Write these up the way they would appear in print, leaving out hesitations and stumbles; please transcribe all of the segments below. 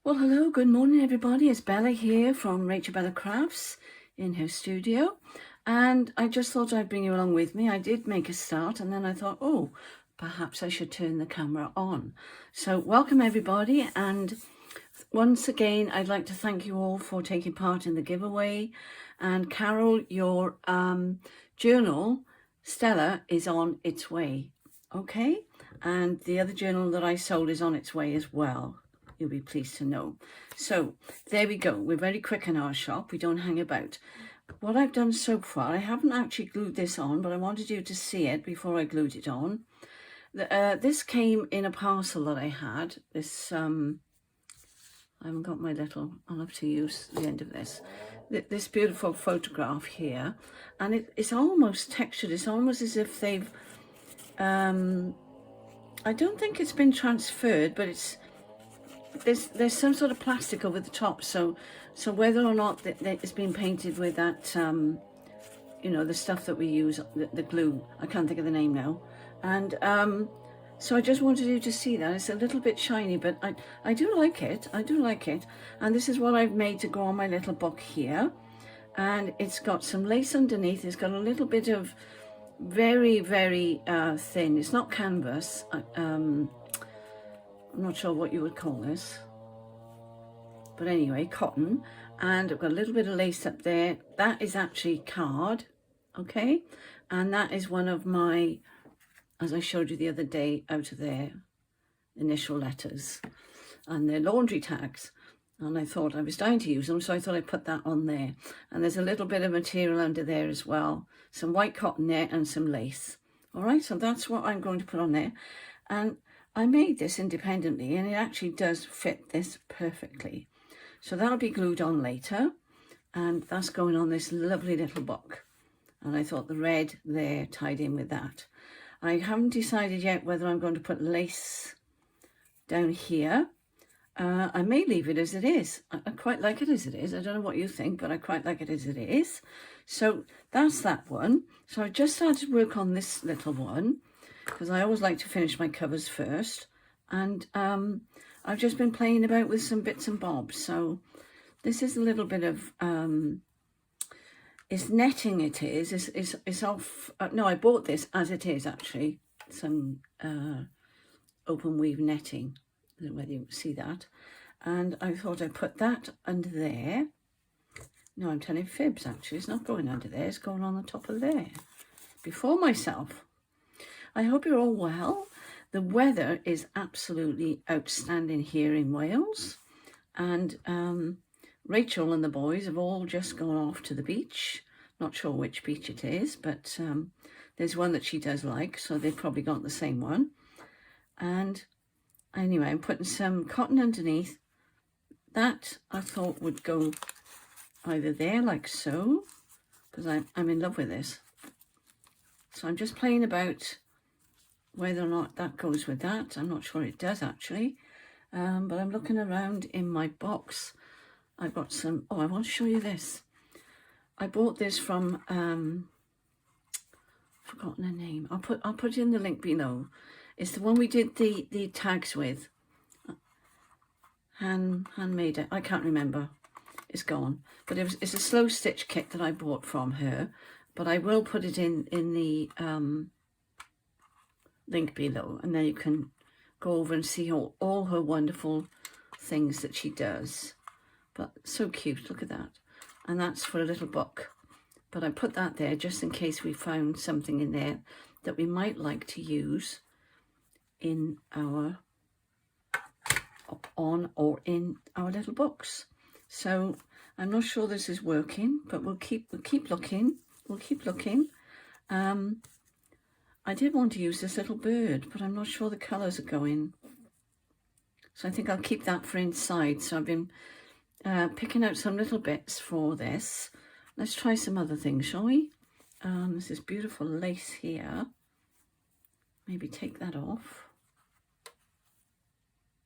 Well, hello, good morning everybody. It's Bella here from RachandBellaCrafts in her studio. And I just thought I'd bring you along with me. I did make a start and then I thought, oh, perhaps I should turn the camera on. So welcome everybody. And once again, I'd like to thank you all for taking part in the giveaway. And Carol, your journal, Stella, is on its way. Okay. And the other journal that I sold is on its way as well. You'll be pleased to know. So there we go. We're very quick in our shop. We don't hang about. What I've done so far, I haven't actually glued this on, but I wanted you to see it before I glued it on. This came in a parcel that I had. This, I haven't got my little, I'll have to use the end of this. This beautiful photograph here. And it's almost textured. It's almost as if they've, I don't think it's been transferred, but there's some sort of plastic over the top, so whether or not it's been painted with that, you know, the stuff that we use, the glue, I can't think of the name now, and so I just wanted you to see that. It's a little bit shiny, but I do like it. I do like it, and this is what I've made to go on my little book here, and it's got some lace underneath. It's got a little bit of very thin. It's not canvas. I'm not sure what you would call this, but anyway, cotton, and I've got a little bit of lace up there. That is actually card, okay, and that is one of my, as I showed you the other day, out of their initial letters and their laundry tags, and I thought I was dying to use them, so I thought I'd put that on there. And there's a little bit of material under there as well, some white cotton there and some lace. All right, so that's what I'm going to put on there. And I made this independently and it actually does fit this perfectly. So that'll be glued on later, and that's going on this lovely little book. And I thought the red there tied in with that. I haven't decided yet whether I'm going to put lace down here. I may leave it as it is. I quite like it as it is. I don't know what you think, but I quite like it as it is. So that's that one. So I've just started work on this little one, because I always like to finish my covers first, and I've just been playing about with some bits and bobs. So this is a little bit of it's netting. It is it's off. No, I bought this as it is, actually, some open weave netting. I don't know whether you see that, and I thought I'd put that under there. No, I'm telling fibs, actually. It's not going under there, it's going on the top of there before myself. I hope you're all well. The weather is absolutely outstanding here in Wales, and Rachel and the boys have all just gone off to the beach. Not sure which beach it is, but there's one that she does like, so they've probably got the same one. And anyway, I'm putting some cotton underneath. That I thought would go either there like so, because I'm in love with this. So I'm just playing about whether or not that goes with that. I'm not sure it does, actually, but I'm looking around in my box. I've got some, oh, I want to show you this. I bought this from forgotten the name. I'll put in the link below. It's the one we did the tags with. Handmade it. I can't remember. It's gone. But it's a slow stitch kit that I bought from her. But I will put it in the link below, and then you can go over and see all her wonderful things that she does. But so cute, look at that. And that's for a little book. But I put that there just in case we found something in there that we might like to use in our in our little books. So I'm not sure this is working, but we'll keep looking. We'll keep looking. I did want to use this little bird, but I'm not sure the colours are going. So I think I'll keep that for inside. So I've been picking out some little bits for this. Let's try some other things, shall we? This is beautiful lace here. Maybe take that off.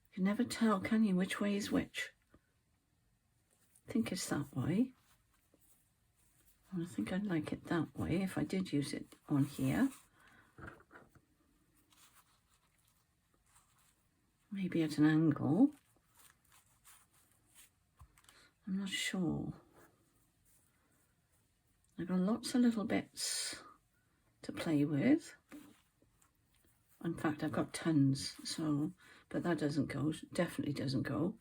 You can never tell, can you, which way is which? I think it's that way. I think I'd like it that way if I did use it on here. Maybe at an angle. I'm not sure. I've got lots of little bits to play with. In fact, I've got tons, so, but that doesn't go, definitely doesn't go.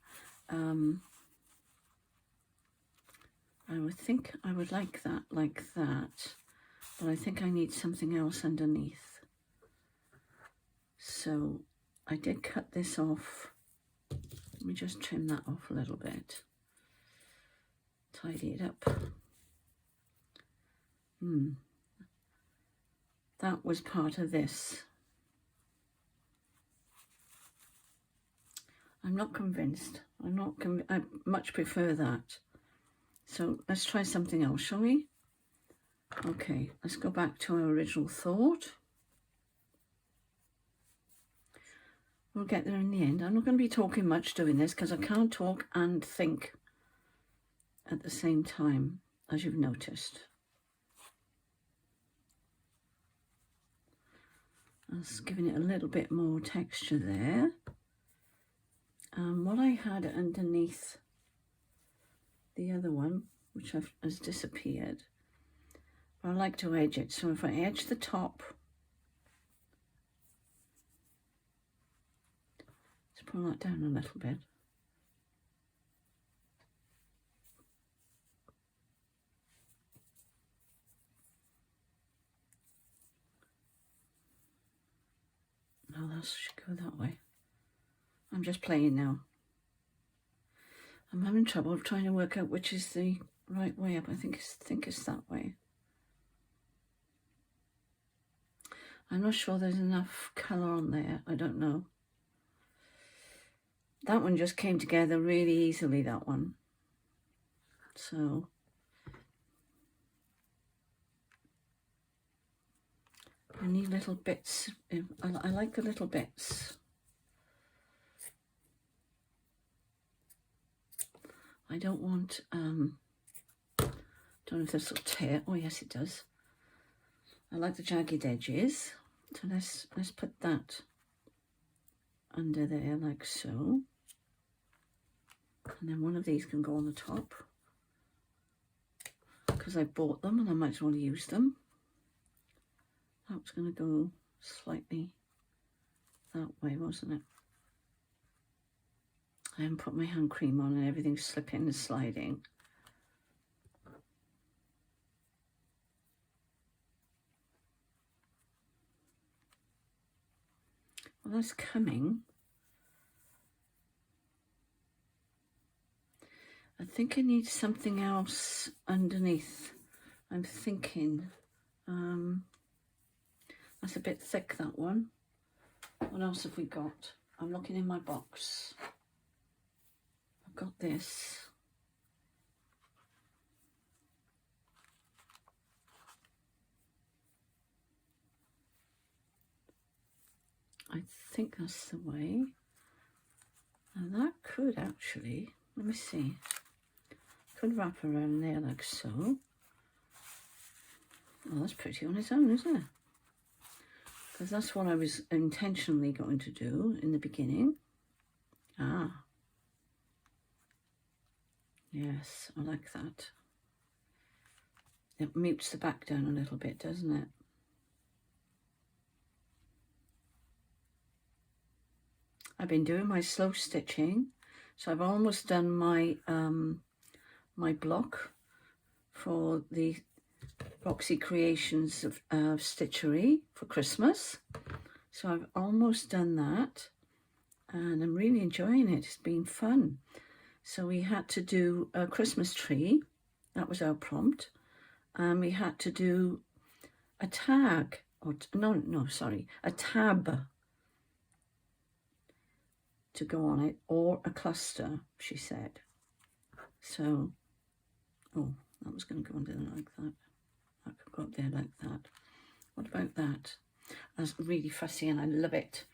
I would think I would like that, but I think I need something else underneath. So I did cut this off. Let me just trim that off a little bit. Tidy it up. That was part of this. I'm not convinced. I much prefer that. So let's try something else, shall we? Okay, let's go back to our original thought. We'll get there in the end. I'm not going to be talking much doing this because I can't talk and think at the same time, as you've noticed. I was giving it a little bit more texture there. What I had underneath the other one, which has disappeared, but I like to edge it. So if I edge the top, let's pull that down a little bit. No, that should go that way. I'm just playing now. I'm having trouble trying to work out which is the right way up. I think it's that way. I'm not sure there's enough colour on there. I don't know. That one just came together really easily, that one. So I need little bits. I like the little bits. I don't want, don't know if this will tear. Oh yes, it does. I like the jagged edges. So let's put that under there like so. And then one of these can go on the top because I bought them and I might as well use them. That was going to go slightly that way, wasn't it? I haven't put my hand cream on and everything's slipping and sliding. Well, that's coming. I think I need something else underneath. I'm thinking, that's a bit thick, that one. What else have we got? I'm looking in my box. I've got this. I think that's the way. And that could actually, let me see, could wrap around there like so. Oh, that's pretty on its own, isn't it? Because that's what I was intentionally going to do in the beginning. Ah. Yes, I like that. It mutes the back down a little bit, doesn't it? I've been doing my slow stitching, so I've almost done my my block for the Roxy Creations of Stitchery for Christmas. So I've almost done that and I'm really enjoying it. It's been fun. So we had to do a Christmas tree. That was our prompt. And we had to do a tag, or a tab to go on it, or a cluster, she said. So, oh, that was going to go under there like that. I could go up there like that. What about that? That's really fussy and I love it.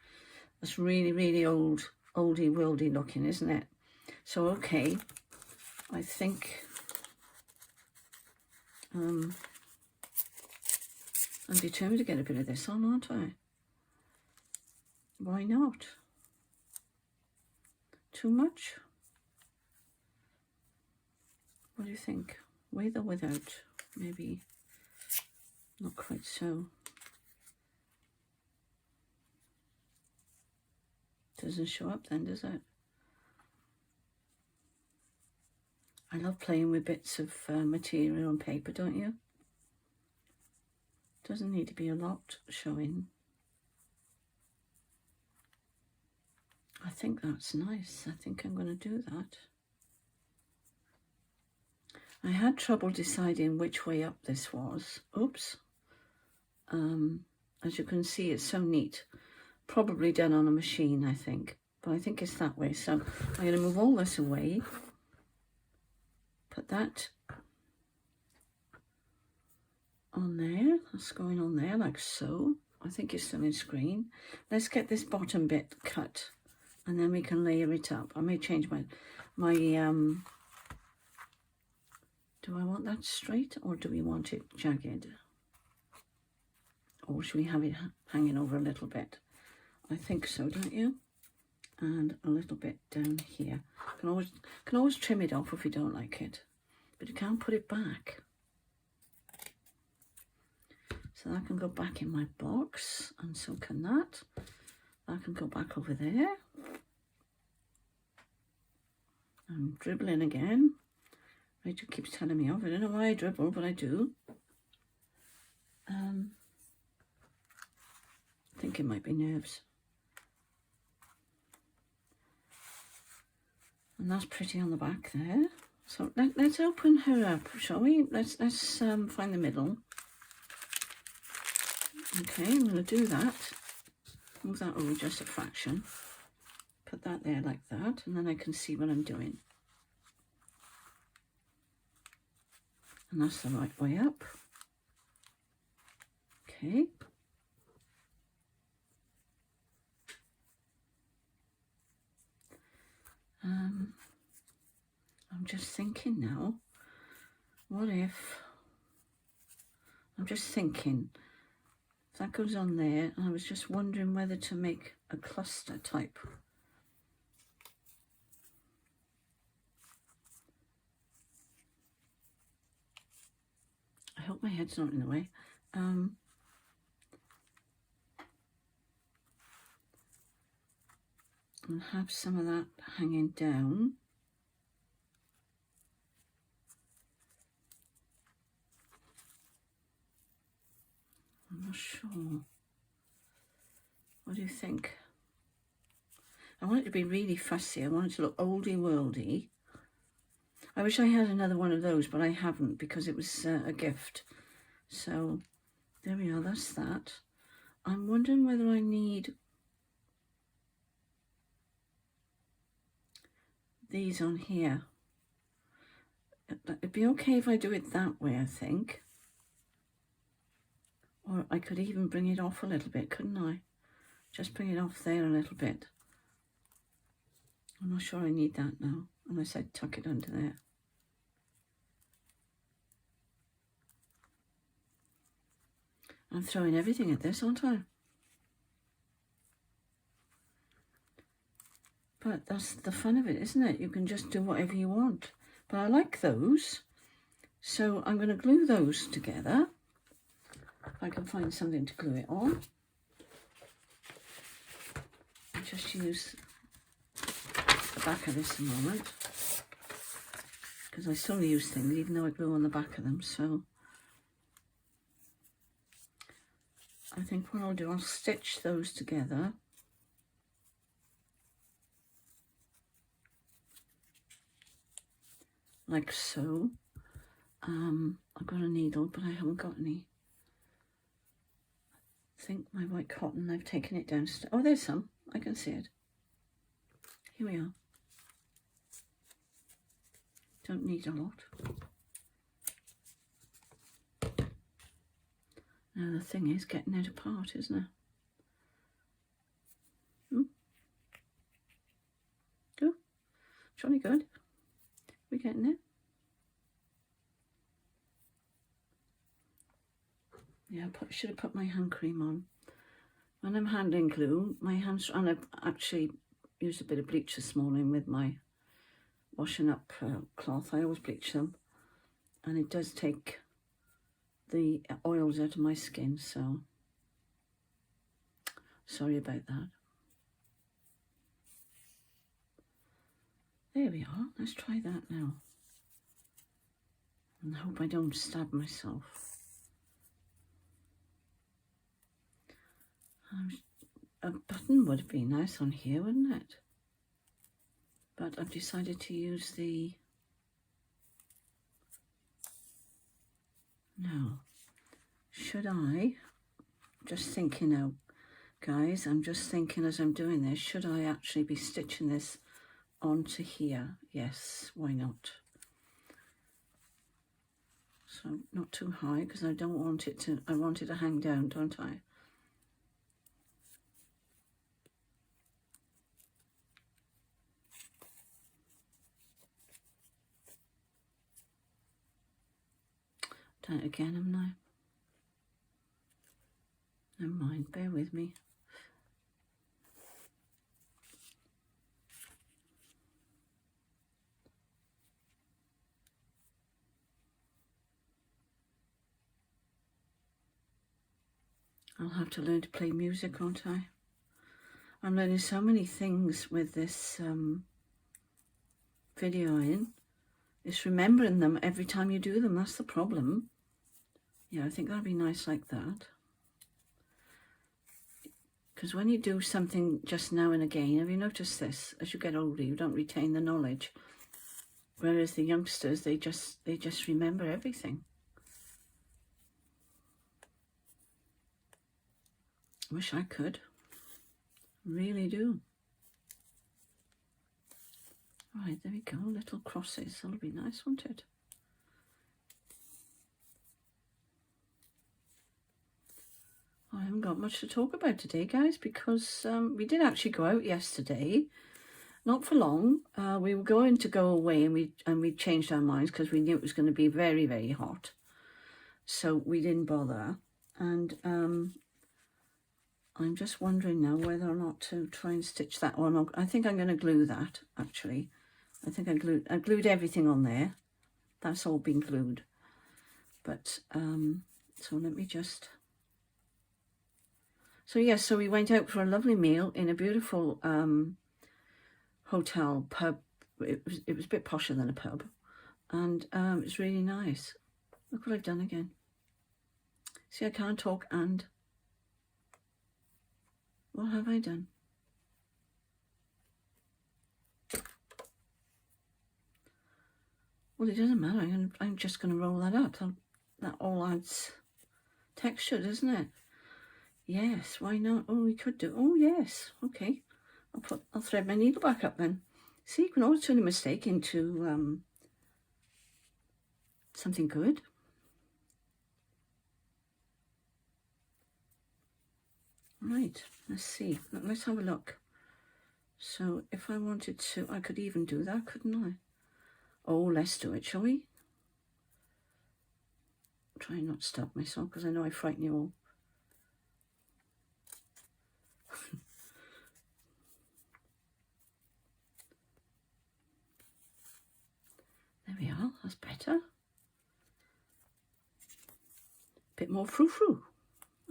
That's really, really oldie worldy looking, isn't it? So, okay, I think I'm determined to get a bit of this on, aren't I? Why not? Too much? What do you think? With or without? Maybe not quite so. Doesn't show up then, does it? I love playing with bits of material and paper, don't you? Doesn't need to be a lot showing. I think that's nice. I think I'm going to do that. I had trouble deciding which way up this was. Oops. As you can see, it's so neat. Probably done on a machine, I think. But I think it's that way. So I'm going to move all this away. Put that on there. That's going on there like so. I think it's still in screen. Let's get this bottom bit cut. And then we can layer it up. I may change my do I want that straight or do we want it jagged? Or should we have it hanging over a little bit? I think so, don't you? And a little bit down here. Can always trim it off if you don't like it. But you can't put it back. So that can go back in my box. And so can that. That can go back over there. I'm dribbling again. Rachel keeps telling me off. I don't know why I dribble, but I do. I think it might be nerves. And that's pretty on the back there. So let's open her up, shall we? Let's find the middle. Okay, I'm going to do that. Move that over just a fraction. Put that there like that, and then I can see what I'm doing. And that's the right way up. Okay. I'm just thinking now, what if, I'm just thinking, if that goes on there, and I was just wondering whether to make a cluster type. I hope my head's not in the way. And have some of that hanging down. I'm not sure. What do you think? I want it to be really fussy. I want it to look oldie worldy. I wish I had another one of those, but I haven't because it was a gift. So there we are, that's that. I'm wondering whether I need these on here. It'd be okay if I do it that way, I think. Or I could even bring it off a little bit, couldn't I? Just bring it off there a little bit. I'm not sure I need that now, unless I tuck it under there. I'm throwing everything at this, aren't I? But that's the fun of it, isn't it? You can just do whatever you want. But I like those. So I'm going to glue those together. If I can find something to glue it on. I'll just use the back of this a moment. Because I still use things, even though I glue on the back of them. So I think what I'll do, I'll stitch those together. Like so. I've got a needle, but I haven't got any. I think my white cotton, I've taken it down. Oh, there's some. I can see it. Here we are. Don't need a lot. Now the thing is getting it apart, isn't it? Oh, jolly good. We're getting there. Yeah, I should have put my hand cream on. When I'm handling glue, my hands, and I've actually used a bit of bleach this morning with my washing up cloth. I always bleach them. and it does take the oils out of my skin, so sorry about that. There we are. Let's try that now. And I hope I don't stab myself. A button would be nice on here, wouldn't it? But I've decided to use the... No. Should I... Just thinking now, guys, I'm just thinking as I'm doing this, should I actually be stitching this onto here? Yes, why not? So not too high, because I don't want it to, I want it to hang down, don't I? Done it again, am I? Never mind, bear with me. I'll have to learn to play music, won't I? I'm learning so many things with this videoing. It's remembering them every time you do them. That's the problem. Yeah, I think that'd be nice like that. Because when you do something just now and again, have you noticed this? As you get older, you don't retain the knowledge. Whereas the youngsters, they just remember everything. Wish I could. Really do. Right, there we go. Little crosses. That'll be nice, won't it? I haven't got much to talk about today, guys, because we did actually go out yesterday. Not for long. We were going to go away, and we changed our minds because we knew it was going to be very, very hot. So we didn't bother. And I'm just wondering now whether or not to try and stitch that one. I think I'm going to glue that, actually. I think I glued everything on there. That's all been glued. But, so let me just... So, yes, so we went out for a lovely meal in a beautiful hotel pub. It was a bit posher than a pub. And it was really nice. Look what I've done again. See, I can't talk and... What have I done? Well, it doesn't matter. I'm just going to roll that up. That all adds texture, doesn't it? Yes, why not? Oh, we could do... Oh, yes. Okay. I'll thread my needle back up then. See, you can always turn a mistake into something good. Right, let's see. Let's have a look. So if I wanted to, I could even do that, couldn't I? Oh, let's do it, shall we? Try not to stab myself because I know I frighten you all. There we are, that's better. Bit more frou-frou,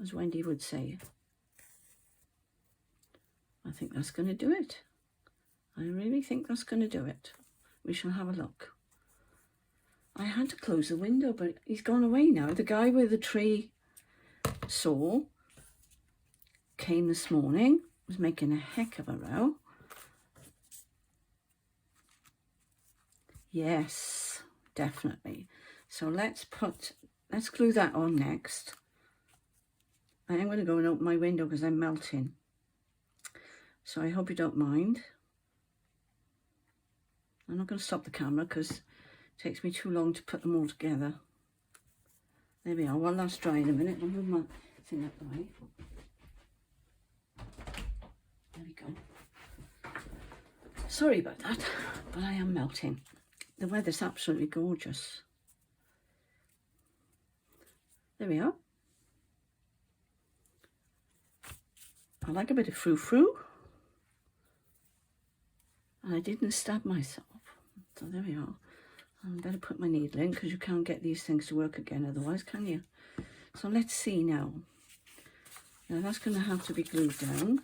as Wendy would say. I think that's going to do it. I really think that's going to do it. We shall have a look. I had to close the window, but he's gone away now. The guy with the tree saw came this morning, was making a heck of a row. Yes, definitely. So let's glue that on next. I am going to go and open my window because I'm melting. So I hope you don't mind. I'm not going to stop the camera because it takes me too long to put them all together. There we are. While that's drying a minute, I'll move my thing out the way. There we go. Sorry about that, but I am melting. The weather's absolutely gorgeous. There we are. I like a bit of frou-frou. And I didn't stab myself. So there we are. I better put my needle in because you can't get these things to work again otherwise, can you? So let's see now. Now that's going to have to be glued down.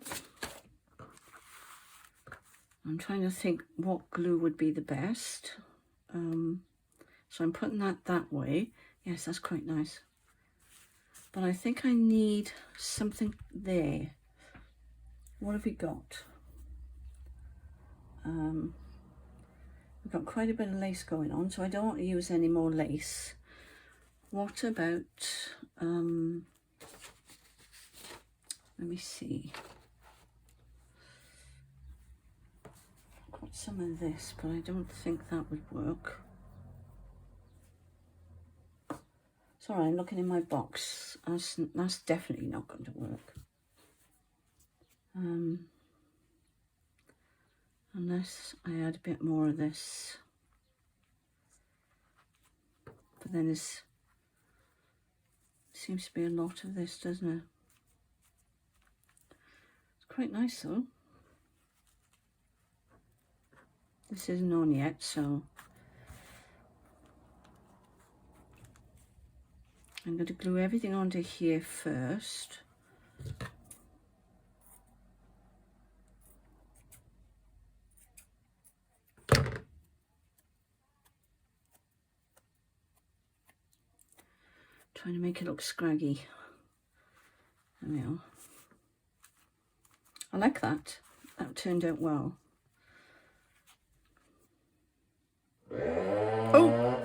I'm trying to think what glue would be the best. So I'm putting that way. Yes, that's quite nice. But I think I need something there. What have we got? We've got quite a bit of lace going on, so I don't want to use any more lace. What about, let me see. I've got some of this, but I don't think that would work. Sorry, I'm looking in my box. That's definitely not going to work. Unless I add a bit more of this. But then there seems to be a lot of this, doesn't it? It's quite nice though. This isn't on yet, so I'm going to glue everything onto here first. Trying to make it look scraggy. There we are. I like that. That turned out well. Oh!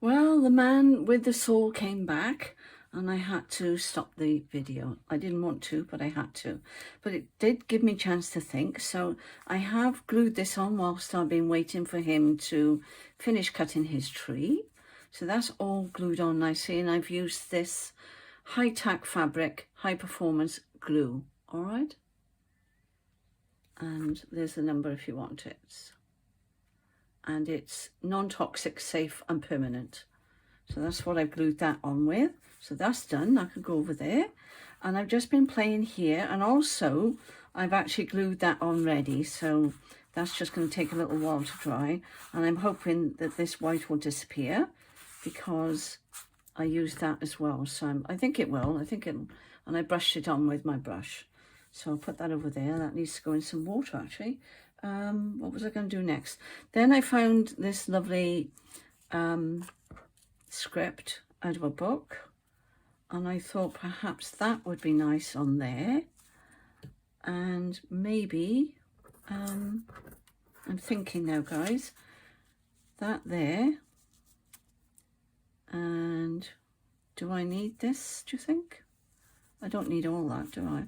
Well, the man with the saw came back and I had to stop the video. I didn't want to, but I had to. But it did give me a chance to think. So I have glued this on whilst I've been waiting for him to finish cutting his tree. So that's all glued on nicely, and I've used this high-tack fabric, high-performance glue, all right? And there's the number if you want it. And it's non-toxic, safe, and permanent. So that's what I've glued that on with. So that's done. I can go over there. And I've just been playing here, and also I've actually glued that on ready. So that's just going to take a little while to dry. And I'm hoping that this white will disappear, because I used that as well. So I think it will. And I brushed it on with my brush. So I'll put that over there. That needs to go in some water, actually. What was I going to do next? Then I found this lovely script out of a book. And I thought perhaps that would be nice on there. And maybe, I'm thinking now, guys, that there. And do I need this, do you think? I don't need all that, do I?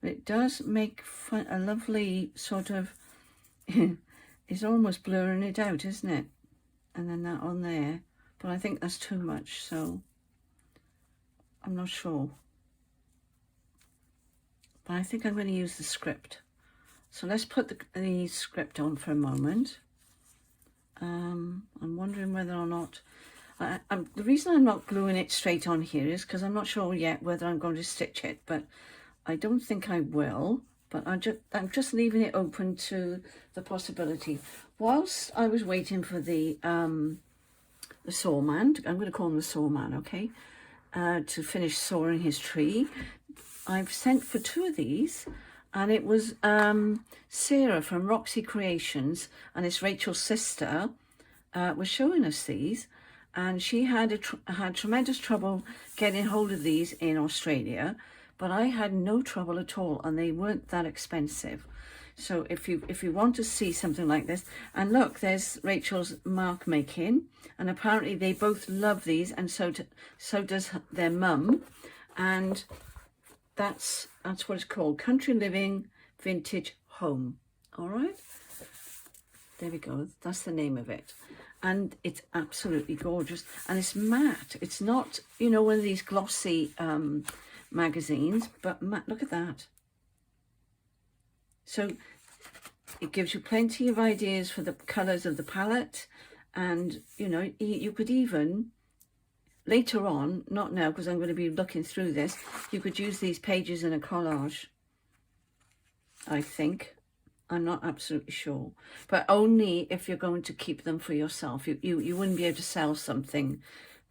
But it does make a lovely sort of, it's almost blurring it out, isn't it? And then that on there. But I think that's too much, so I'm not sure. But I think I'm going to use the script. So let's put the script on for a moment. I'm wondering whether or not... the reason I'm not gluing it straight on here is because I'm not sure yet whether I'm going to stitch it, but I don't think I will. But I'm just leaving it open to the possibility. Whilst I was waiting for the sawman, I'm going to call him the sawman, okay, to finish sawing his tree, I've sent for 2 of these, and it was Sarah from Roxy Creations, and it's Rachel's sister, was showing us these. And she had tremendous trouble getting hold of these in Australia, but I had no trouble at all, and they weren't that expensive. So if you want to see something like this, and look, there's Rachel's mark making, and apparently they both love these, and so does their mum, and that's what it's called, Country Living Vintage Home. All right, there we go. That's the name of it. And it's absolutely gorgeous, and it's matte. It's not, you know, one of these glossy magazines, but matte. Look at that. So it gives you plenty of ideas for the colours of the palette, and you know, you could even later on, not now because I'm going to be looking through this, you could use these pages in a collage, I think. I'm not absolutely sure, but only if you're going to keep them for yourself. You wouldn't be able to sell something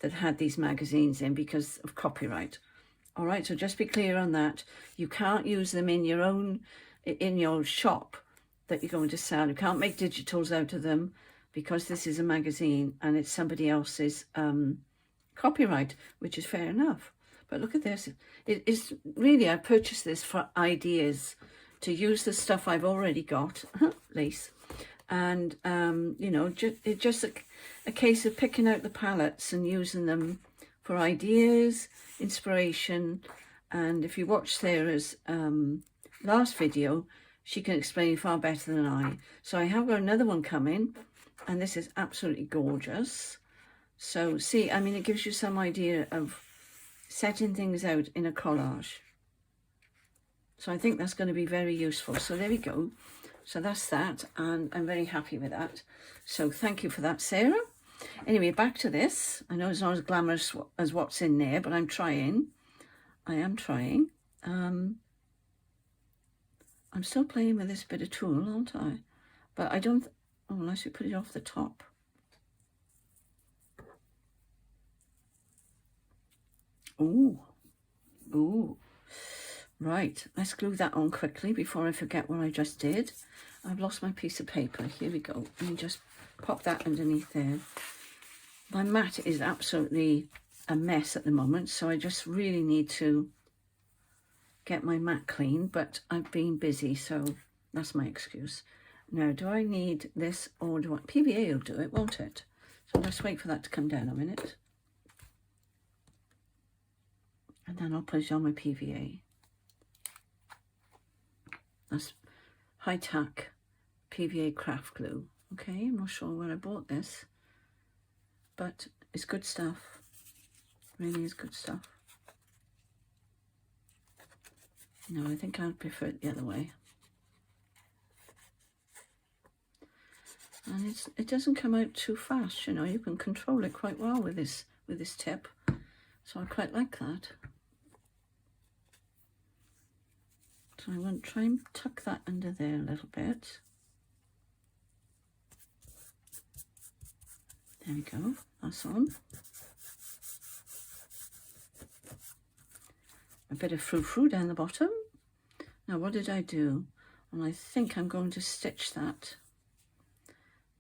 that had these magazines in because of copyright. All right, so just be clear on that. You can't use them in your shop that you're going to sell. You can't make digitals out of them because this is a magazine and it's somebody else's copyright, which is fair enough. But look at this. It is really, I purchased this for ideas to use the stuff I've already got, lace, and you know, it's just a case of picking out the palettes and using them for ideas, inspiration. And if you watch Sarah's last video, she can explain far better than I. So I have got another one coming, and this is absolutely gorgeous. So see, I mean, it gives you some idea of setting things out in a collage. So I think that's going to be very useful. So there we go. So that's that, and I'm very happy with that. So thank you for that, Sarah. Anyway, back to this. I know it's not as glamorous as what's in there, but I'm trying. I am trying. I'm still playing with this bit of tulle, aren't I? But I don't, unless we put it off the top. Ooh, ooh. Right, let's glue that on quickly before I forget what I just did. I've lost my piece of paper. Here we go. Let me just pop that underneath there. My mat is absolutely a mess at the moment, so I just really need to get my mat clean, but I've been busy, so that's my excuse. Now, do I need this, or do I... PVA will do it, won't it? So let's wait for that to come down a minute. And then I'll put it on my PVA. That's high-tack PVA craft glue. Okay, I'm not sure where I bought this, but it's good stuff. Really is good stuff. No, I think I'd prefer it the other way. And it doesn't come out too fast, you know. You can control it quite well with this tip. So I quite like that. So I want to try and tuck that under there a little bit. There we go, that's on. A bit of frou-frou down the bottom. Now what did I do? And I think I'm going to stitch that.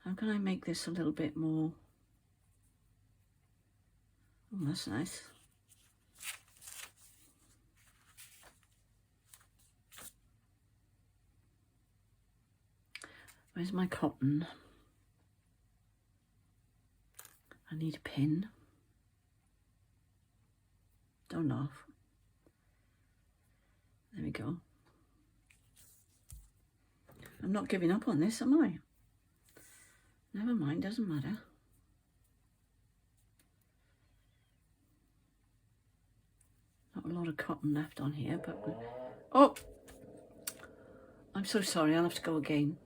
How can I make this a little bit more? Oh, that's nice. Where's my cotton? I need a pin. Don't laugh. There we go. I'm not giving up on this, am I? Never mind, doesn't matter. Not a lot of cotton left on here, but... Oh! I'm so sorry, I'll have to go again.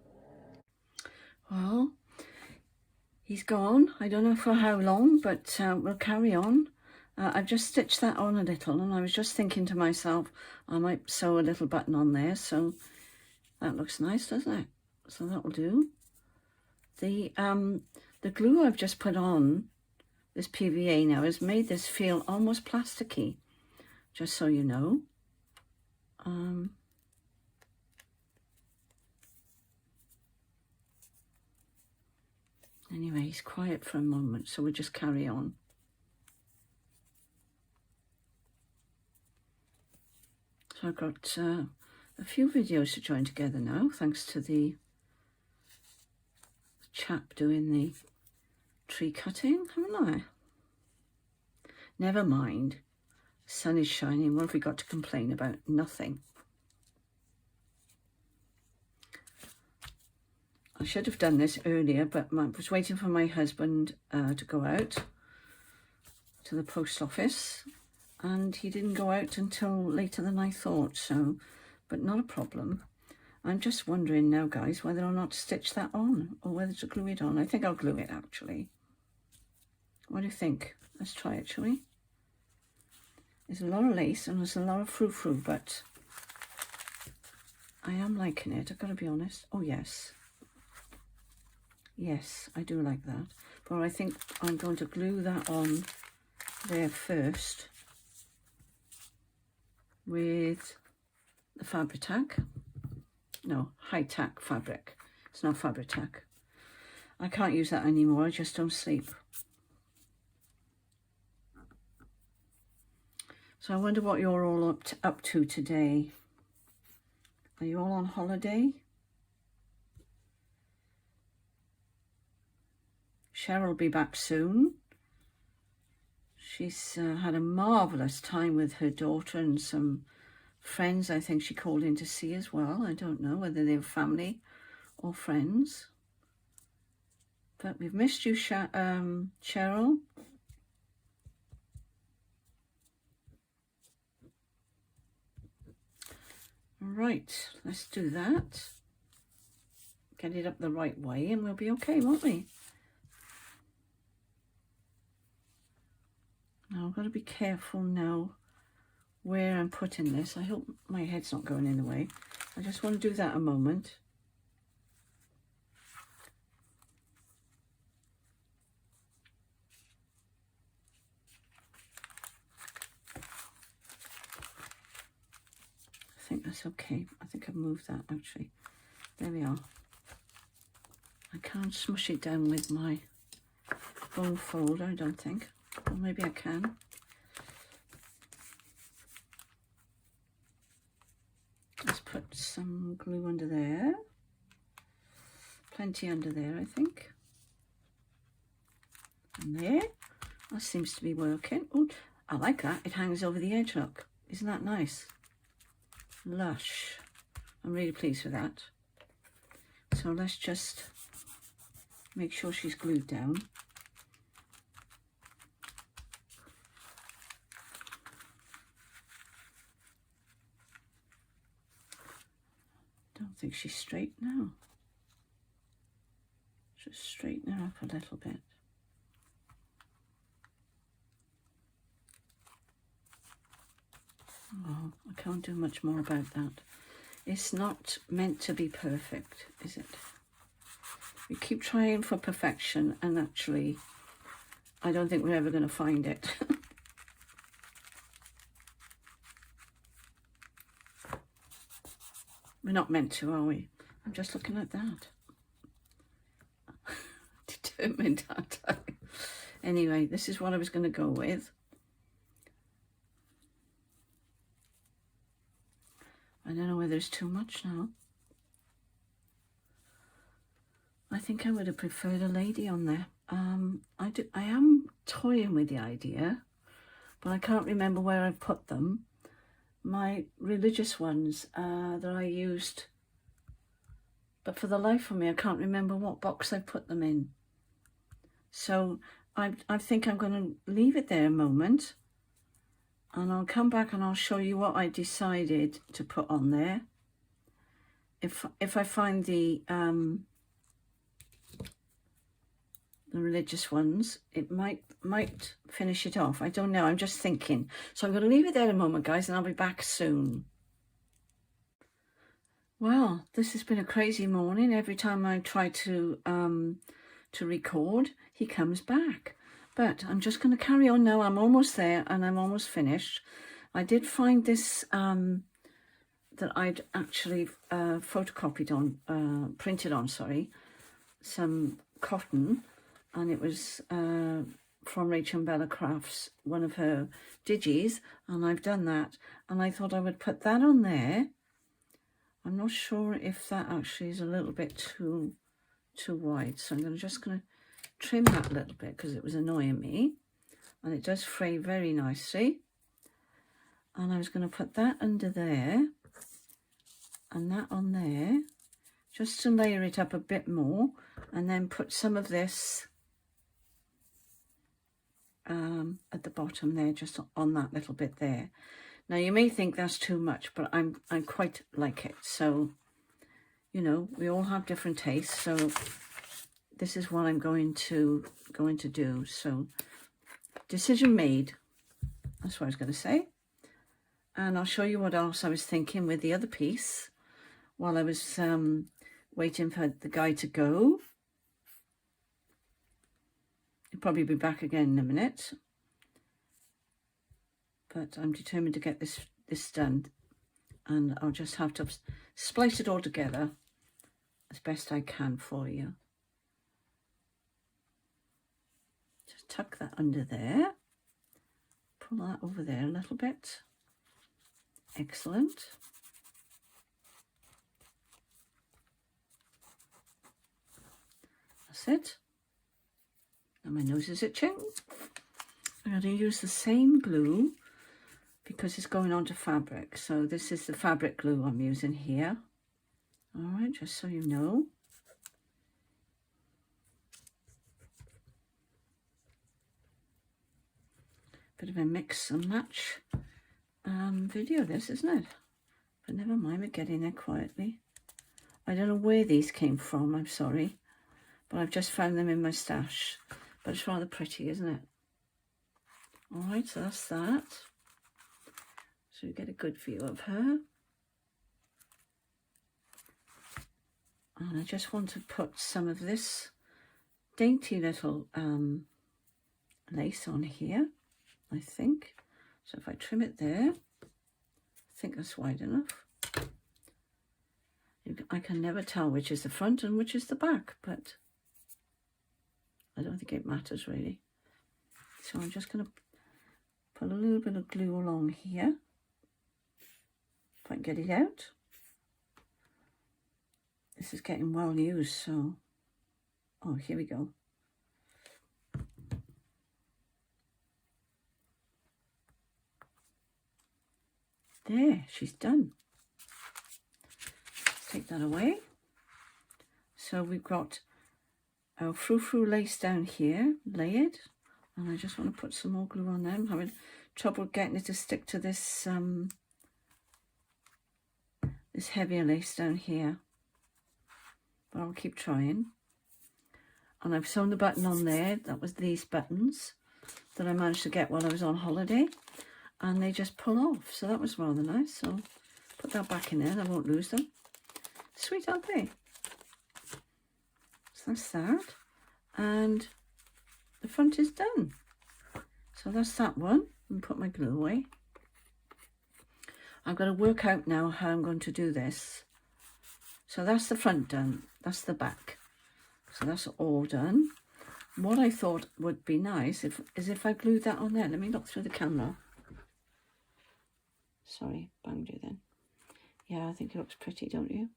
Well, he's gone. I don't know for how long, but we'll carry on. I've just stitched that on a little, and I was just thinking to myself, I might sew a little button on there, so that looks nice, doesn't it? So that will do. The glue I've just put on this PVA now has made this feel almost plasticky, just so you know. Anyway, he's quiet for a moment, so we'll just carry on. So I've got a few videos to join together now, thanks to the chap doing the tree cutting, haven't I? Never mind. Sun is shining. What have we got to complain about? Nothing. I should have done this earlier, but I was waiting for my husband to go out to the post office, and he didn't go out until later than I thought, so, but not a problem. I'm just wondering now, guys, whether or not to stitch that on, or whether to glue it on. I think I'll glue it, actually. What do you think? Let's try it, shall we? There's a lot of lace and there's a lot of frou-frou, but I am liking it, I've got to be honest. Oh yes. Yes, I do like that. But I think I'm going to glue that on there first with the Fabri-Tac. No, high-tack fabric. It's not Fabri-Tac. I can't use that anymore, I just don't sleep. So I wonder what you're all up to today. Are you all on holiday? Cheryl will be back soon. She's had a marvellous time with her daughter and some friends I think she called in to see as well. I don't know whether they were family or friends. But we've missed you, Cheryl. Right, let's do that. Get it up the right way and we'll be okay, won't we? Now I've got to be careful now where I'm putting this. I hope my head's not going in the way. I just want to do that a moment. I think that's okay. I think I've moved that actually. There we are. I can't smush it down with my bone folder, I don't think. Or maybe I can. Let's put some glue under there. Plenty under there, I think. And there. That seems to be working. Oh, I like that. It hangs over the edge, look. Isn't that nice? Lush. I'm really pleased with that. So let's just make sure she's glued down. Don't think she's straight now. Just straighten her up a little bit. Oh, I can't do much more about that. It's not meant to be perfect, is it? We keep trying for perfection and actually I don't think we're ever going to find it. We're not meant to, are we? I'm just looking at that. Determined, aren't I? Anyway, this is what I was going to go with. I don't know whether it's too much now. I think I would have preferred a lady on there. I am toying with the idea, but I can't remember where I've put them. My religious ones that I used, but for the life of me, I can't remember what box I put them in. So I think I'm going to leave it there a moment, and I'll come back and I'll show you what I decided to put on there. If I find the religious ones, it might finish it off. I don't know, I'm just thinking. So I'm going to leave it there a moment, guys, and I'll be back soon. Well, this has been a crazy morning. Every time I try to record, he comes back. But I'm just going to carry on now. I'm almost there and I'm almost finished. I did find this that I'd actually photocopied on, printed on, sorry, some cotton. And it was from RachandBellaCrafts, one of her digis, and I've done that. And I thought I would put that on there. I'm not sure if that actually is a little bit too wide, so I'm just going to trim that a little bit because it was annoying me. And it does fray very nicely. And I was going to put that under there and that on there, just to layer it up a bit more, and then put some of this at the bottom there, just on that little bit there. Now you may think that's too much, but I quite like it. So, you know, we all have different tastes. So this is what I'm going to do. So decision made. That's what I was going to say. And I'll show you what else I was thinking with the other piece. while I was waiting for the guy to go. He'll probably be back again in a minute. But I'm determined to get this done. And I'll just have to splice it all together as best I can for you. Just tuck that under there. Pull that over there a little bit. Excellent. That's it. Now my nose is itching. I'm going to use the same glue because it's going onto fabric. So this is the fabric glue I'm using here. All right, just so you know. Bit of a mix and match video this, isn't it? But never mind, we're getting there quietly. I don't know where these came from, I'm sorry. But I've just found them in my stash. But it's rather pretty, isn't it? All right, so that's that. So you get a good view of her. And I just want to put some of this dainty little lace on here, I think. So if I trim it there, I think that's wide enough. I can never tell which is the front and which is the back, but I don't think it matters really. So I'm just going to put a little bit of glue along here. If I can get it out. This is getting well used, so... Oh, here we go. There, she's done. Let's take that away. So we've got our frou-frou lace down here, layered. And I just want to put some more glue on there. I'm having trouble getting it to stick to this this heavier lace down here. But I'll keep trying. And I've sewn the button on there. That was these buttons that I managed to get while I was on holiday. And they just pull off. So that was rather nice. So put that back in there and I won't lose them. Sweet, aren't they? So that's that. And the front is done. So that's that one. And put my glue away. I've got to work out now how I'm going to do this. So that's the front done. That's the back. So that's all done. What I thought would be nice is if I glued that on there. Let me look through the camera. Sorry, banged you then. Yeah, I think it looks pretty, don't you?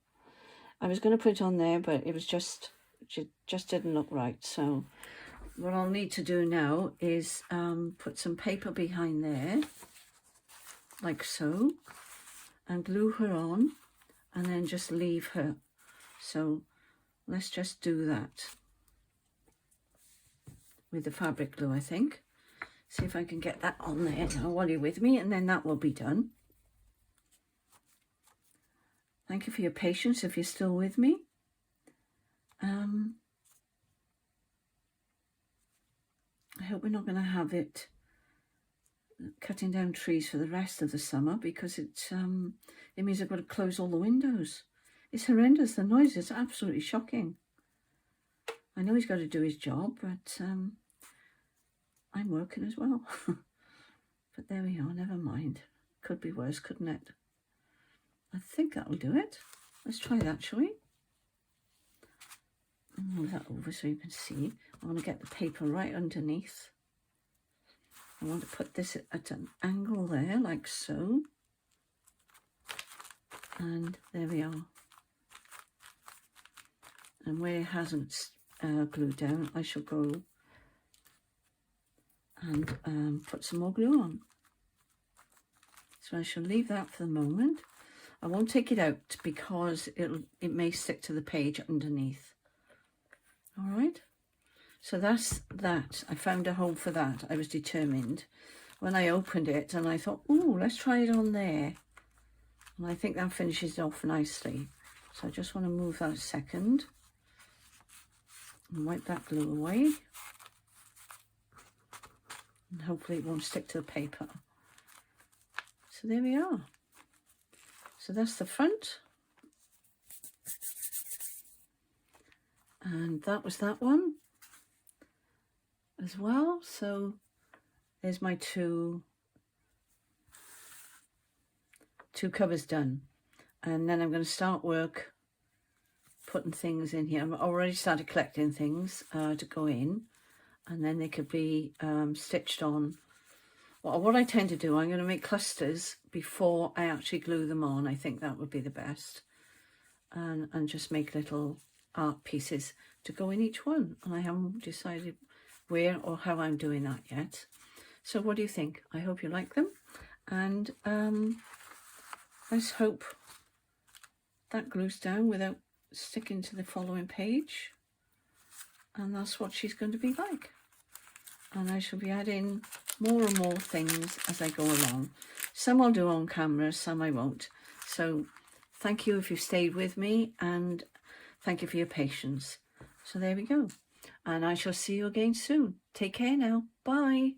I was going to put it on there, but it was just didn't look right. So what I'll need to do now is put some paper behind there, like so, and glue her on, and then just leave her. So let's just do that with the fabric glue, I think. See if I can get that on there now while you're with me, and then that will be done. Thank you for your patience if you're still with me. I hope we're not going to have it cutting down trees for the rest of the summer, because it means I've got to close all the windows. It's horrendous. The noise is absolutely shocking. I know he's got to do his job, but I'm working as well. But there we are, never mind. Could be worse, couldn't it? I think that'll do it. Let's try that, shall we? Move that over so you can see. I want to get the paper right underneath. I want to put this at an angle there, like so. And there we are. And where it hasn't glued down, I shall go and put some more glue on. So I shall leave that for the moment. I won't take it out because it may stick to the page underneath. All right. So that's that. I found a hole for that. I was determined when I opened it, and I thought, oh, let's try it on there. And I think that finishes it off nicely. So I just want to move that a second and wipe that glue away. And hopefully it won't stick to the paper. So there we are. So that's the front. And that was that one as well. So there's my two covers done. And then I'm going to start work putting things in here. I've already started collecting things to go in, and then they could be stitched on. Well, what I tend to do, I'm going to make clusters before I actually glue them on. I think that would be the best. And just make little art pieces to go in each one. And I haven't decided where or how I'm doing that yet. So what do you think? I hope you like them. And let's hope that glues down without sticking to the following page. And that's what she's going to be like. And I shall be adding more and more things as I go along. Some I'll do on camera, some I won't. So thank you if you've stayed with me, and thank you for your patience. So there we go. And I shall see you again soon. Take care now. Bye.